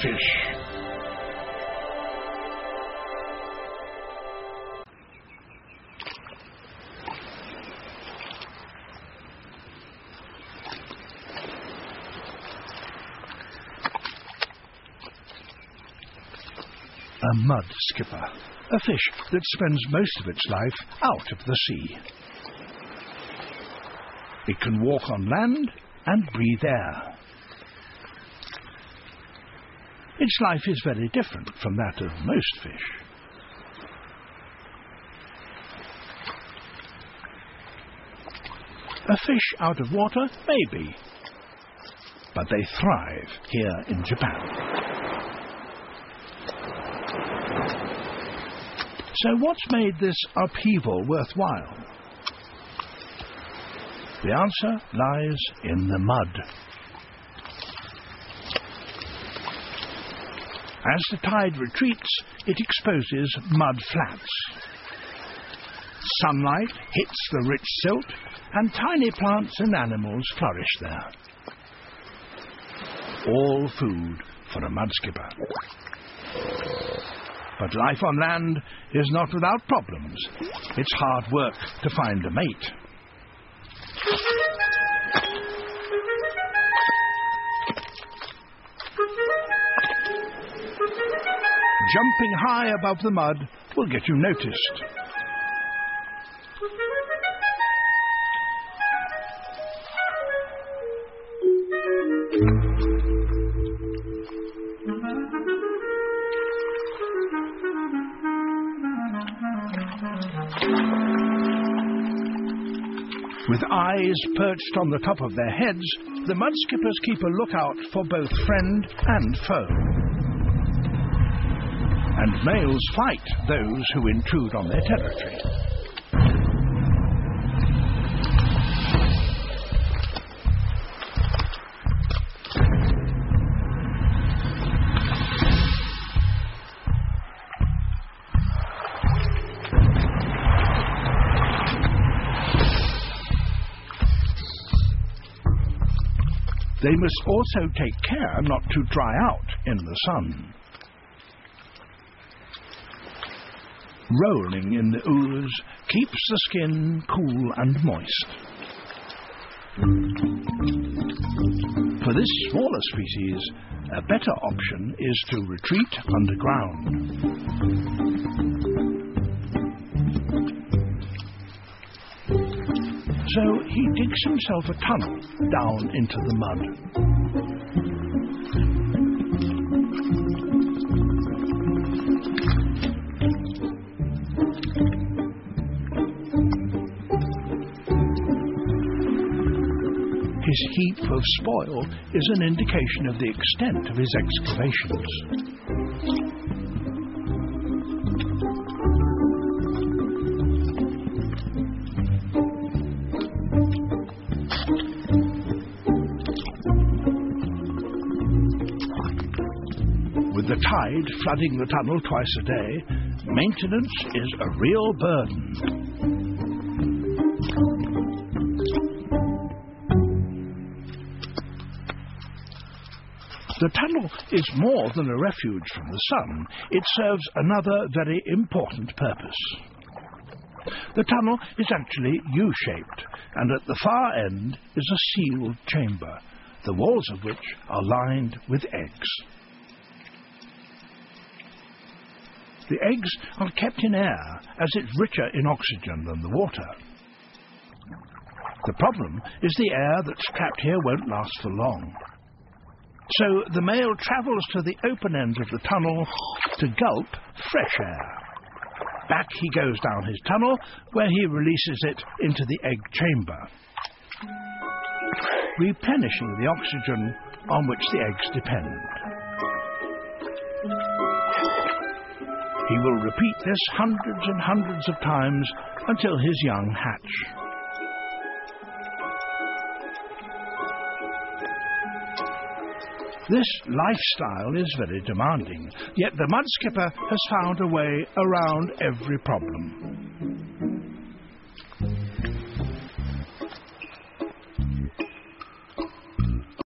fish. A mud skipper, a fish that spends most of its life out of the sea. It can walk on land and breathe air. Its life is very different from that of most fish. A fish out of water, maybe, but they thrive here in Japan. So what's made this upheaval worthwhile? The answer lies in the mud. As the tide retreats, it exposes mud flats. Sunlight hits the rich silt, and tiny plants and animals flourish there. All food for a mudskipper. But life on land is not without problems. It's hard work to find a mate. Jumping high above the mud will get you noticed. With eyes perched on the top of their heads, the mudskippers keep a lookout for both friend and foe. And males fight those who intrude on their territory. They must also take care not to dry out in the sun. Rolling in the ooze keeps the skin cool and moist. For this smaller species, a better option is to retreat underground. So he digs himself a tunnel down into the mud. His heap of spoil is an indication of the extent of his excavations. With the tide flooding the tunnel twice a day, maintenance is a real burden. The tunnel is more than a refuge from the sun. It serves another very important purpose. The tunnel is actually U-shaped, and at the far end is a sealed chamber, the walls of which are lined with eggs. The eggs are kept in air as it's richer in oxygen than the water. The problem is the air that's trapped here won't last for long. So the male travels to the open end of the tunnel to gulp fresh air. Back he goes down his tunnel, where he releases it into the egg chamber, replenishing the oxygen on which the eggs depend. He will repeat this hundreds and hundreds of times until his young hatch. This lifestyle is very demanding, yet the mudskipper has found a way around every problem.